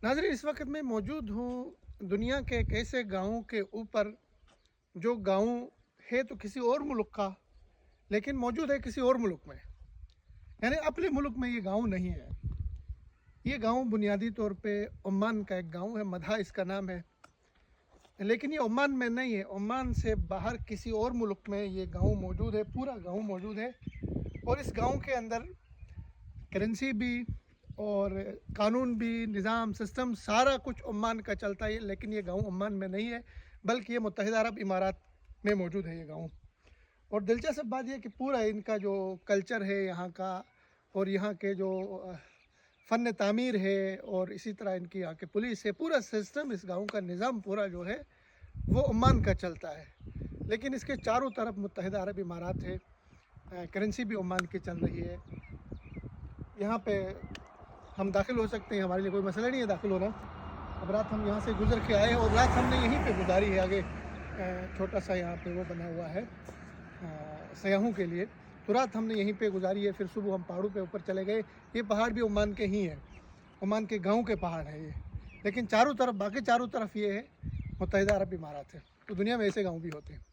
नाज़रीन, इस वक्त मैं मौजूद हूँ दुनिया के एक ऐसे गाँव के ऊपर जो गाँव है तो किसी और मुल्क का, लेकिन मौजूद है किसी और मुल्क में। यानी अपने मुल्क में ये गाँव नहीं है। ये गाँव बुनियादी तौर पे ओमान का एक गाँव है, मधा इसका नाम है, लेकिन ये ओमान में नहीं है। ओमान से बाहर किसी और मुल्क में ये गाँव मौजूद है, पूरा गाँव मौजूद है। और इस गाँव के अंदर करेंसी भी और कानून भी, निज़ाम, सिस्टम सारा कुछ ओमान का चलता है। लेकिन ये गाँव ओमान में नहीं है, बल्कि ये मुत्तहिदा अरब इमारात में मौजूद है ये गाँव। और दिलचस्प बात यह कि पूरा इनका जो कल्चर है यहाँ का, और यहाँ के जो फ़न तामीर है, और इसी तरह इनकी यहाँ के पुलिस है, पूरा सिस्टम, इस गाँव का निज़ाम पूरा जो है वो ओमान का चलता है। लेकिन इसके चारों तरफ मुत्तहिदा अरब इमारात है, करेंसी भी ओमान की चल रही है। यहाँ पे हम दाखिल हो सकते हैं, हमारे लिए कोई मसला नहीं है दाखिल होना। अब रात हम यहाँ से गुजर के आए और रात हमने यहीं पे गुजारी है। आगे छोटा सा यहाँ पे वो बना हुआ है सयाहों के लिए, तो रात हमने यहीं पे गुजारी है। फिर सुबह हम पहाड़ों पे ऊपर चले गए। ये पहाड़ भी ओमान के ही हैं, ओमान के गाँव के पहाड़ हैं ये, लेकिन चारों तरफ, बाकी चारों तरफ ये है मुत्तहिदा अरब इमारात है। तो दुनिया में ऐसे गाँव भी होते हैं।